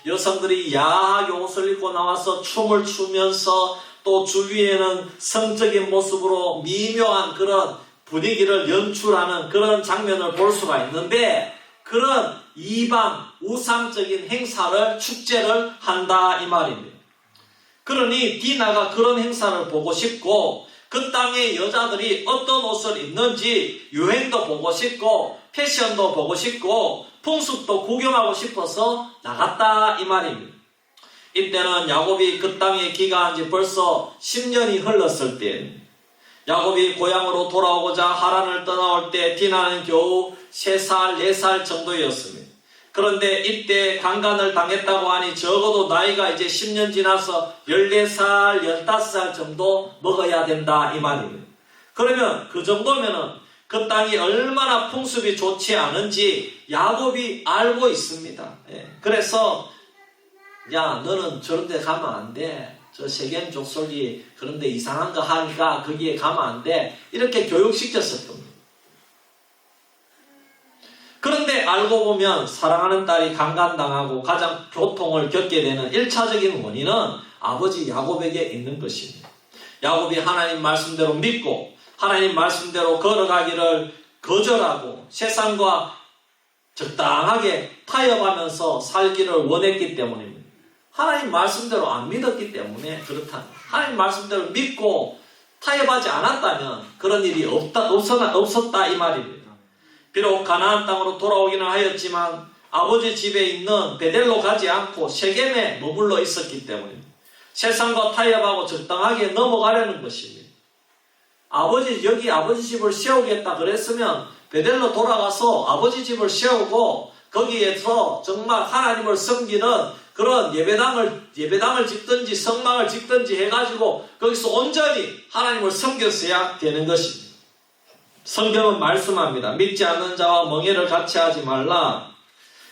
여성들이 야하게 옷을 입고 나와서 춤을 추면서 또 주위에는 성적인 모습으로 미묘한 그런 분위기를 연출하는 그런 장면을 볼 수가 있는데, 그런 이방 우상적인 행사를, 축제를 한다, 이 말입니다. 그러니 디나가 그런 행사를 보고 싶고, 그 땅의 여자들이 어떤 옷을 입는지 유행도 보고 싶고 패션도 보고 싶고 풍습도 구경하고 싶어서 나갔다, 이 말입니다. 이때는 야곱이 그 땅에 귀가한 지 벌써 10년이 흘렀을 때, 야곱이 고향으로 돌아오고자 하란을 떠나올 때 디나는 겨우 3살, 4살 정도였습니다. 그런데 이때 강간을 당했다고 하니 적어도 나이가 이제 10년 지나서 14살, 15살 정도 먹어야 된다, 이 말입니다. 그러면 그 정도면은 그 땅이 얼마나 풍습이 좋지 않은지 야곱이 알고 있습니다. 그래서 야, 너는 저런 데 가면 안 돼. 저 세겜 족속이 그런데 이상한 거 하니까 거기에 가면 안 돼. 이렇게 교육시켰을 겁니다. 그런데 알고 보면 사랑하는 딸이 강간당하고 가장 고통을 겪게 되는 1차적인 원인은 아버지 야곱에게 있는 것입니다. 야곱이 하나님 말씀대로 믿고 하나님 말씀대로 걸어가기를 거절하고 세상과 적당하게 타협하면서 살기를 원했기 때문입니다. 하나님 말씀대로 안 믿었기 때문에 그렇다. 하나님 말씀대로 믿고 타협하지 않았다면 그런 일이 없었다, 이 말입니다. 비록 가나안 땅으로 돌아오기는 하였지만 아버지 집에 있는 베델로 가지 않고 세겜에 머물러 있었기 때문입니다. 세상과 타협하고 적당하게 넘어가려는 것입니다. 여기 아버지 집을 세우겠다 그랬으면 베델로 돌아가서 아버지 집을 세우고 거기에서 정말 하나님을 섬기는 그런 예배당을 짓든지 성막을 짓든지 해가지고 거기서 온전히 하나님을 섬겼어야 되는 것입니다. 성경은 말씀합니다. 믿지 않는 자와 멍에를 같이 하지 말라.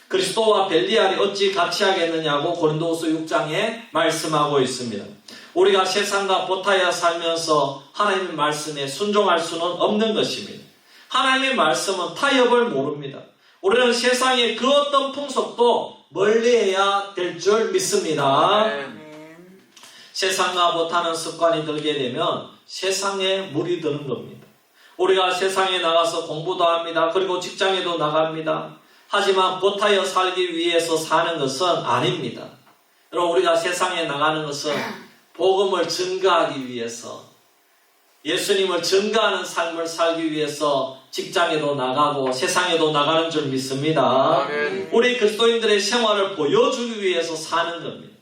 그리스도와 벨리알이 어찌 같이 하겠느냐고 고린도후서 6장에 말씀하고 있습니다. 우리가 세상과 보타야 살면서 하나님의 말씀에 순종할 수는 없는 것입니다. 하나님의 말씀은 타협을 모릅니다. 우리는 세상의 그 어떤 풍속도 멀리해야 될 줄 믿습니다. 세상과 못하는 습관이 들게 되면 세상에 물이 드는 겁니다. 우리가 세상에 나가서 공부도 합니다. 그리고 직장에도 나갑니다. 하지만 보타여 살기 위해서 사는 것은 아닙니다. 여러분, 우리가 세상에 나가는 것은 복음을 증거하기 위해서, 예수님을 증거하는 삶을 살기 위해서 직장에도 나가고 세상에도 나가는 줄 믿습니다. 아멘. 우리 그리스도인들의 생활을 보여주기 위해서 사는 겁니다.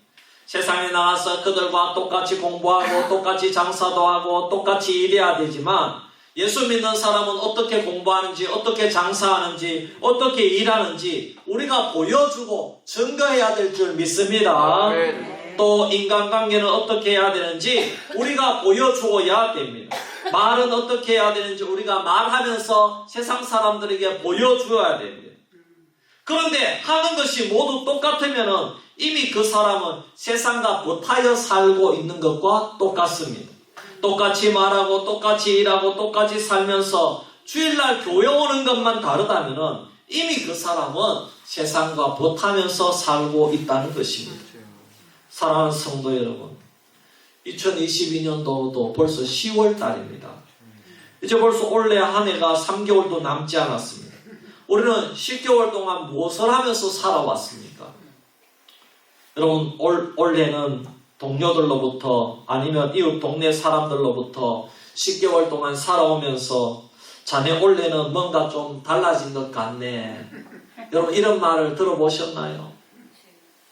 세상에 나가서 그들과 똑같이 공부하고 똑같이 장사도 하고 똑같이 일해야 되지만 예수 믿는 사람은 어떻게 공부하는지, 어떻게 장사하는지, 어떻게 일하는지 우리가 보여주고 증거해야 될 줄 믿습니다. 아멘. 또 인간관계는 어떻게 해야 되는지 우리가 보여주어야 됩니다. 말은 어떻게 해야 되는지 우리가 말하면서 세상 사람들에게 보여주어야 됩니다. 그런데 하는 것이 모두 똑같으면 이미 그 사람은 세상과 보타여 살고 있는 것과 똑같습니다. 똑같이 말하고 똑같이 일하고 똑같이 살면서 주일날 교회 오는 것만 다르다면 이미 그 사람은 세상과 보타면서 살고 있다는 것입니다. 사랑하는 성도 여러분, 2022년도도 벌써 10월 달입니다. 이제 벌써 올해 한 해가 3개월도 남지 않았습니다. 우리는 10개월 동안 무엇을 하면서 살아왔습니까? 여러분, 올해는 동료들로부터 아니면 이웃 동네 사람들로부터 10개월 동안 살아오면서 자네 올해는 뭔가 좀 달라진 것 같네. 여러분, 이런 말을 들어보셨나요?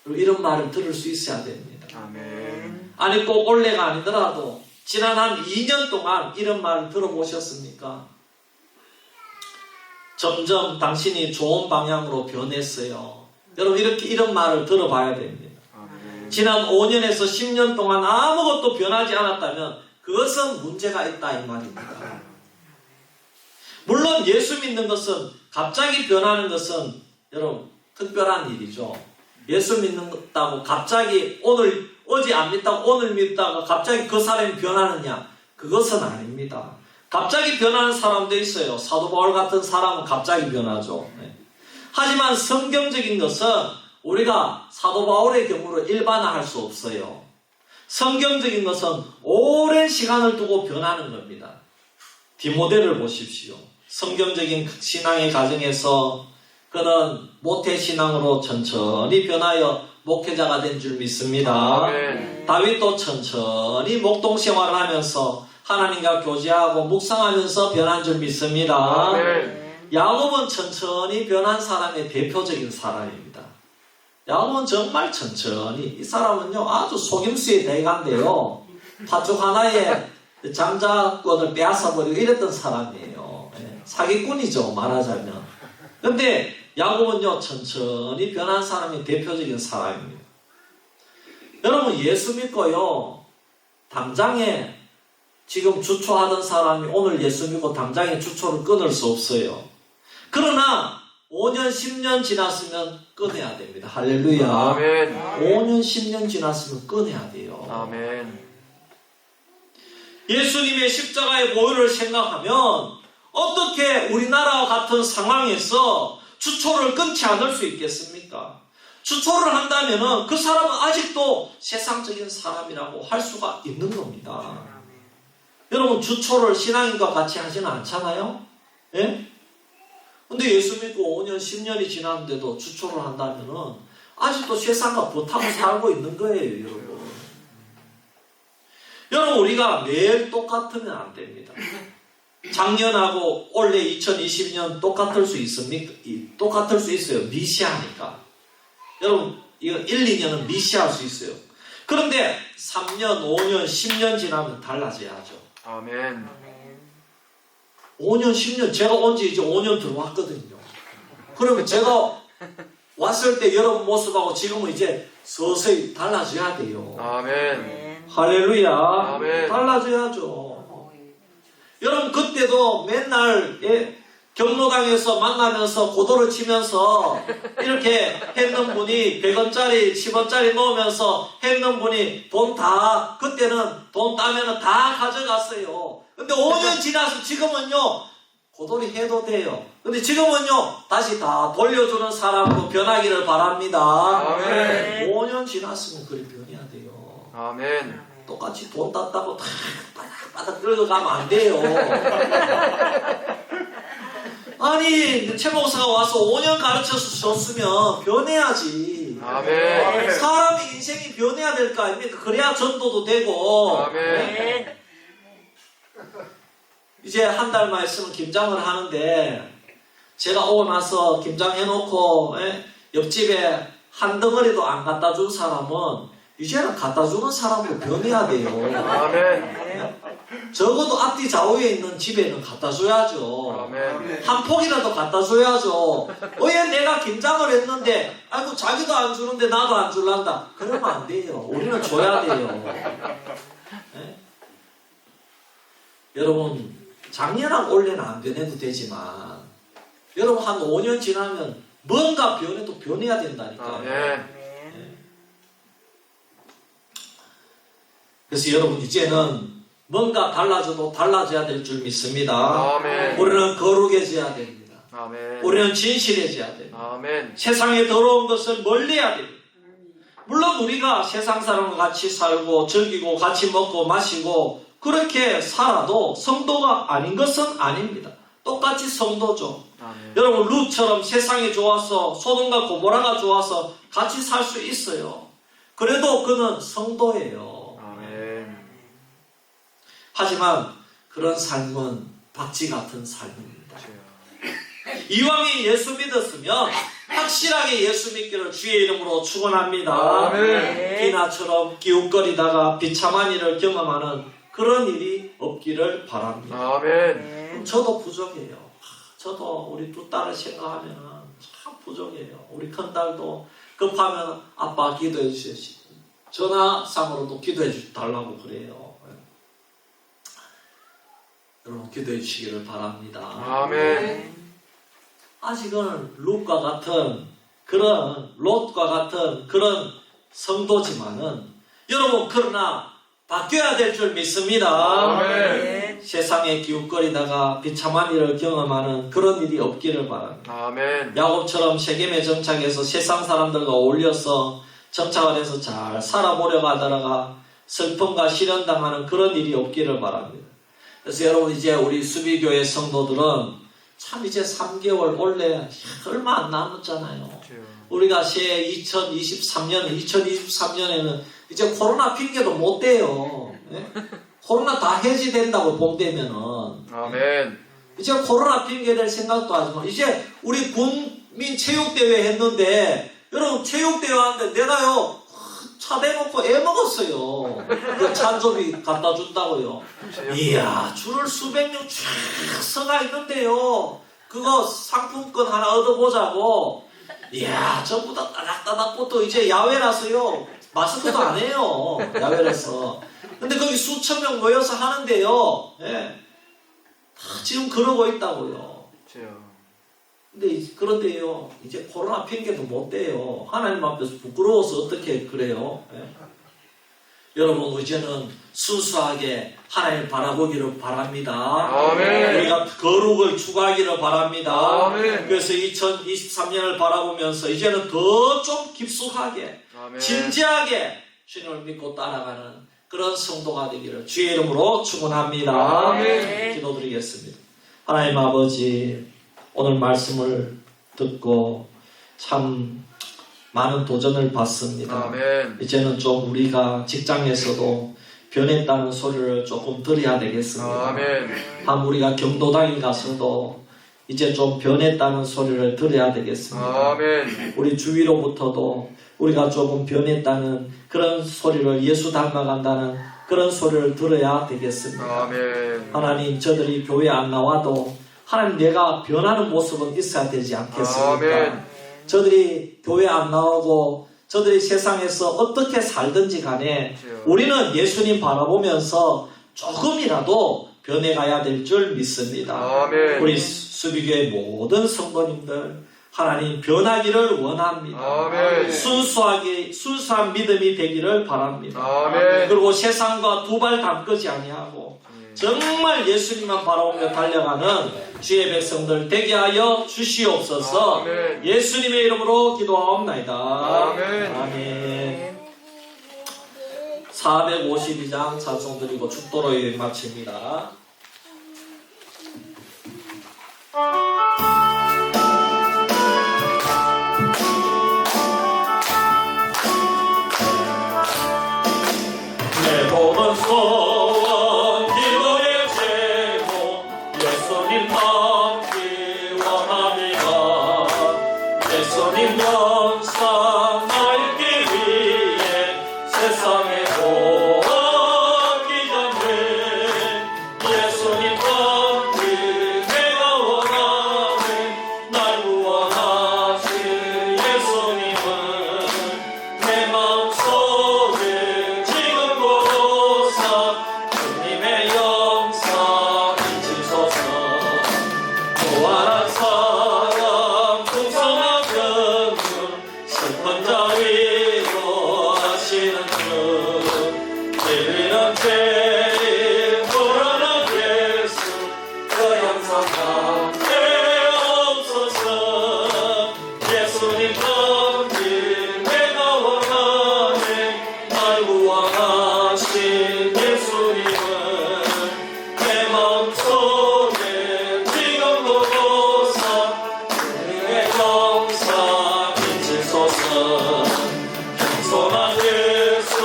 이런 말을 들을 수 있어야 됩니다. 아멘. 아니, 꼭 올해가 아니더라도 지난 한 2년 동안 이런 말을 들어보셨습니까? 점점 당신이 좋은 방향으로 변했어요. 여러분, 이런 말을 들어봐야 됩니다. 아멘. 지난 5년에서 10년 동안 아무것도 변하지 않았다면 그것은 문제가 있다 이 말입니다. 물론 예수 믿는 것은 갑자기 변하는 것은 여러분 특별한 일이죠. 예수 믿는다고 갑자기 어제 안 믿다가 오늘 믿다가 갑자기 그 사람이 변하느냐? 그것은 아닙니다. 갑자기 변하는 사람도 있어요. 사도 바울 같은 사람은 갑자기 변하죠. 하지만 성경적인 것은 우리가 사도 바울의 경우로 일반화할 수 없어요. 성경적인 것은 오랜 시간을 두고 변하는 겁니다. 디모데를 보십시오. 성경적인 신앙의 과정에서 그는 모태신앙으로 천천히 변하여 목회자가 된 줄 믿습니다. 아멘. 다윗도 천천히 목동생활을 하면서 하나님과 교제하고 묵상하면서 변한 줄 믿습니다. 아멘. 야곱은 천천히 변한 사람의 대표적인 사람입니다. 야곱은 정말 천천히, 이 사람은요 아주 속임수에 대간데요 팥죽 하나에 장자권을 빼앗아버리고 이랬던 사람이에요. 사기꾼이죠, 말하자면. 근데 야곱은요 천천히 변한 사람이 대표적인 사람입니다. 여러분, 예수 믿고요 당장에 지금 주초하던 사람이 오늘 예수 믿고 당장에 주초를 끊을 수 없어요. 그러나 5년 10년 지났으면 끊어야 됩니다. 할렐루야. 아멘. 5년 10년 지났으면 끊어야 돼요. 아멘. 예수님의 십자가의 보혈을 생각하면 어떻게 우리나라와 같은 상황에서 주초를 끊지 않을 수 있겠습니까? 주초를 한다면 그 사람은 아직도 세상적인 사람이라고 할 수가 있는 겁니다. 여러분, 주초를 신앙인과 같이 하지는 않잖아요? 예? 근데 예수 믿고 5년, 10년이 지났는데도 주초를 한다면 아직도 세상과 보타고 살고 있는 거예요, 여러분. 여러분, 우리가 매일 똑같으면 안 됩니다. 작년하고 올해 2022년 똑같을 수 있습니까? 똑같을 수 있어요. 미시하니까. 여러분, 이거 1, 2년은 미시할 수 있어요. 그런데 3년, 5년, 10년 지나면 달라져야죠. 아멘. 5년, 10년, 제가 온 지 이제 5년 들어왔거든요. 그러면 제가 왔을 때 여러분 모습하고 지금은 이제 서서히 달라져야 돼요. 아멘. 할렐루야. 아멘. 달라져야죠. 여러분 그때도 맨날 경로당에서 만나면서 고도를 치면서 이렇게 했는 분이 100원짜리 10원짜리 넣으면서 했는 분이 돈 다 그때는 돈 따면은 다 가져갔어요. 근데 5년 지나서 지금은요 고돌이 해도 돼요. 근데 지금은요 다시 다 돌려주는 사람으로 변하기를 바랍니다. 아멘. 5년 지났으면 그리 변해야 돼요. 아멘. 똑같이 돈 땄다고 다 바닥바닥 끌어가면 안 돼요. 아니 최 목사가 와서 5년 가르쳐서 줬으면 변해야지. 아멘. 사람의 인생이 변해야 될 거 아닙니까? 그래야 전도도 되고. 아멘. 이제 한 달만 있으면 김장을 하는데 제가 오고 나서 김장해놓고 옆집에 한 덩어리도 안 갖다 준 사람은 이제는 갖다 주는 사람으로 변해야 돼요. 아멘. 적어도 앞뒤 좌우에 있는 집에는 갖다 줘야죠. 아멘. 한 폭이라도 갖다 줘야죠. 왜 내가 김장을 했는데 아이고 자기도 안 주는데 나도 안 줄란다. 그러면 안 돼요. 우리는 줘야 돼요. 네? 여러분 작년하고 올해는 안 변해도 되지만 여러분 한 5년 지나면 뭔가 변해도 변해야 된다니까요. 아멘. 그래서 여러분 이제는 뭔가 달라져도 달라져야 될 줄 믿습니다. 아멘. 우리는 거룩해져야 됩니다. 아멘. 우리는 진실해져야 됩니다. 아멘. 세상에 더러운 것을 멀리해야 됩니다. 물론 우리가 세상 사람과 같이 살고 즐기고 같이 먹고 마시고 그렇게 살아도 성도가 아닌 것은 아닙니다. 똑같이 성도죠. 아멘. 여러분 룻처럼 세상이 좋아서 소돔과 고모라가 좋아서 같이 살 수 있어요. 그래도 그는 성도예요. 아멘. 하지만 그런 삶은 박쥐 같은 삶입니다. 이왕에 예수 믿었으면 확실하게 예수 믿기를 주의 이름으로 축원합니다. 아멘. 비나처럼 기웃거리다가 비참한 일을 경험하는 그런 일이 없기를 바랍니다. 아멘. 저도 부족해요. 저도 우리 두 딸을 생각하면 참 부족해요. 우리 큰딸도 급하면 아빠 기도해 주시지. 전화상으로도 기도해 달라고 그래요. 여러분 기도해 주시기를 바랍니다. 아멘. 아직은 룻과 같은 그런 롯과 같은 그런 성도지만은 여러분 그러나 바뀌어야 될 줄 믿습니다. 아멘. 세상에 기웃거리다가 비참한 일을 경험하는 그런 일이 없기를 바랍니다. 아멘. 야곱처럼 세겜에 정착해서 세상 사람들과 어울려서 정착을 해서 잘 살아보려고 하다가 슬픔과 시련당하는 그런 일이 없기를 바랍니다. 그래서 여러분 이제 우리 수비교회 성도들은 참 이제 3개월 원래 얼마 안 남았잖아요. 우리가 새 2023년에는 이제 코로나 핑계도 못 대요. 네? 코로나 다 해지된다고 봄 되면은 아멘. 이제 코로나 핑계 될 생각도 하지 마. 이제 우리 군민 체육대회 했는데 여러분 체육대회 하는데 내가요 차 대놓고 애 먹었어요. 그 찬조비 갖다 준다고요. 이야 줄을 수백 명 쫙 서가 있는데요. 그거 상품권 하나 얻어보자고. 이야 전부 다 따닥따닥부터 이제 야외라서요. 마스크도 안 해요. 야외라서. 근데 거기 수천 명 모여서 하는데요. 예. 다 지금 그러고 있다고요. 근데 그런데요. 이제 코로나 핑계도 못 대요. 하나님 앞에서 부끄러워서 어떻게 그래요. 예. 여러분 이제는 순수하게 하나님을 바라보기를 바랍니다. 아멘. 우리가 거룩을 추구하기를 바랍니다. 아멘. 그래서 2023년을 바라보면서 이제는 더 좀 깊숙하게 아멘. 진지하게 주님을 믿고 따라가는 그런 성도가 되기를 주의 이름으로 축원합니다. 아멘. 기도드리겠습니다. 하나님 아버지 오늘 말씀을 듣고 참 많은 도전을 받습니다. 아멘. 이제는 좀 우리가 직장에서도 변했다는 소리를 조금 들어야 되겠습니다. 아멘. 한 우리가 경도당에 가서도 이제 좀 변했다는 소리를 들어야 되겠습니다. 아멘. 우리 주위로부터도 우리가 조금 변했다는 그런 소리를 예수 닮아간다는 그런 소리를 들어야 되겠습니다. 아멘. 하나님, 저들이 교회 안 나와도 하나님, 내가 변하는 모습은 있어야 되지 않겠습니까? 아멘. 저들이 교회 안 나오고 저들이 세상에서 어떻게 살든지 간에 우리는 예수님 바라보면서 조금이라도 변해가야 될 줄 믿습니다. 아멘. 우리 수비교회 모든 성도님들 하나님 변하기를 원합니다. 아멘. 순수한 믿음이 되기를 바랍니다. 아멘. 그리고 세상과 두 발 담그지 아니하고 정말 예수님만 바라보며 달려가는 주의 백성들 되게 하여 주시옵소서. 아멘. 예수님의 이름으로 기도하옵나이다. 아멘. 아멘. 452장 찬송 드리고 축도로 예배 마칩니다. 내 몸은 소원 기도의 제목 예수님 닮기 원합니다. 예수님 영상 알기 위해 세상에 오기 전에 예수님 닮기 내가 원하네. 날 구원하신 예수님은 내 마음속에 지금 보사 주님의 영상 비치소서. 무한한 사랑 풍성한 긍휼 슬픈 자 위로하시는 주 죄인은 죄인 불안한 예수 그 영상 함께 없어서. 예수님 닮기 내가 원하네. 날 구원하신 예수님은 내 마음속에 지금 보고서 주님의 영상 비치소서. 겸손한 예수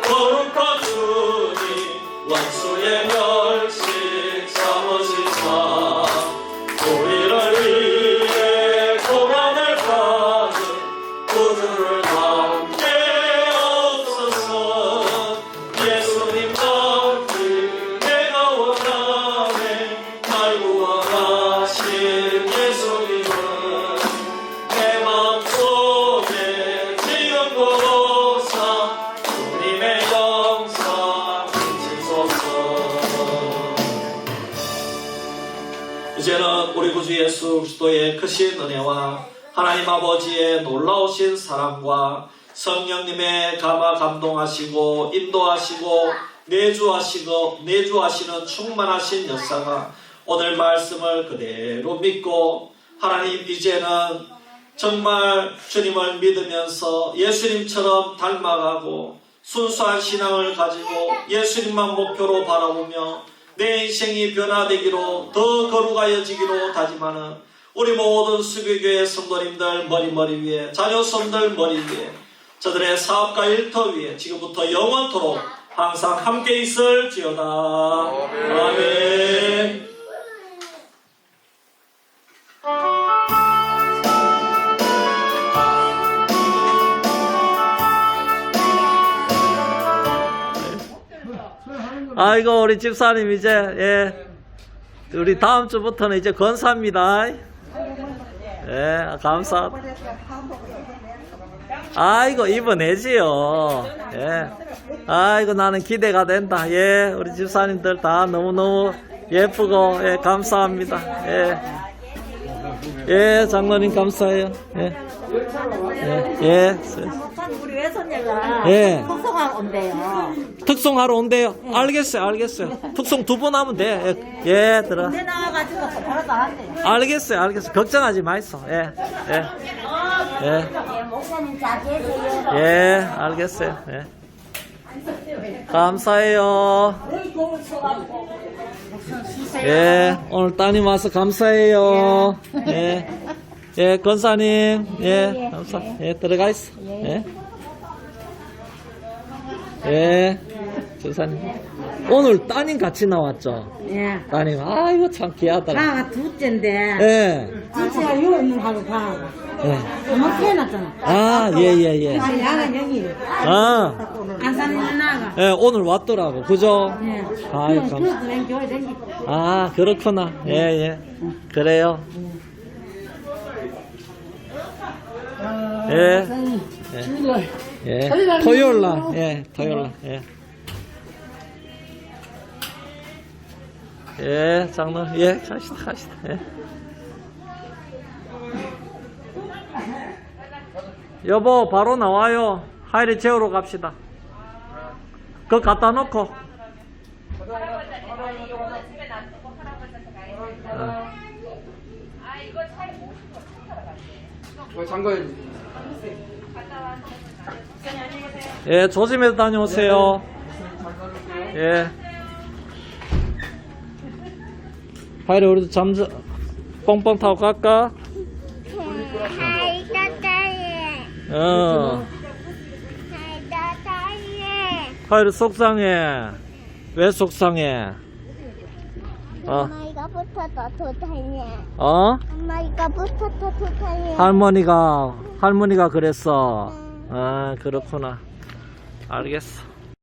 거룩한 주님 원수의 멸식 삼으시사 우리를 위해 고난을 받은 구주를 함께 없어서. 예수님 닮기 내가 원하네. 날 구원하신 예수님은 내 마음속에 지금 보사 주님의 영상 비치소서. 이제는 우리 구주 예수 그리스도의 크신 은혜와 하나님 아버지의 놀라우신 사랑과 성령님의 감화 감동하시고 인도하시고 내주하시는 충만하신 역사가 오늘 말씀을 그대로 믿고 하나님 이제는 정말 주님을 믿으면서 예수님처럼 닮아가고 순수한 신앙을 가지고 예수님만 목표로 바라보며 내 인생이 변화되기로 더 거룩하여지기로 다짐하는 우리 모든 수비교회 성도님들 머리 위에 자녀손들 머리 위에 저들의 사업과 일터 위에 지금부터 영원토록 항상 함께 있을지어다. 아멘. 아멘. 아이고 우리 집사님 이제 우리 다음 주부터는 이제 권사입니다. 감사. 아이고 이번에지요. 아이고 나는 기대가 된다. 우리 집사님들 다 너무너무 예쁘고 감사합니다. 장로님 감사해요. 우리 외손녀가 특송하러 온대요. 특송하러 온대요. 알겠어요. 특송 2번 하면 돼. 들어. 군대 나와가지고 바로 나왔대요. 알겠어요. 걱정하지 마이소. 목사님 잘 계세요. 알겠어요. 감사해요. 오늘 따님 와서 감사해요. 권사님, 감사. 들어가 있어. 권사님. 오늘 따님 같이 나왔죠? 따님, 이거 참 귀하더라. 가가 둘째인데, 둘째가 요일하고 가고, 한번 태어났잖아. 예. 야가 여기. 안산 누나가. 예, 오늘 왔더라고. 그죠? 예. 아이, 그래서 웬 교회 댕기. 아, 그렇구나. 예, 예. 그래요. 예. 예. 토요일 날. 예, 토요일 날. 예. 예, 장로. 예, 가시다. 예. 여보, 바로 나와요. 하이리 재우러 갑시다. 그거 갖다 놓고. 잠깐 예, 조심해서 다녀오세요. 예. 하이리, 우리도 뻥뻥 타고 갈까? 어. 하이리 속상해. 왜 속상해? 엄마 이거 붙어도 좋다냐? 어? 엄마 이거 붙어도 좋다냐? 할머니가 그랬어. 아, 그렇구나. 알겠어.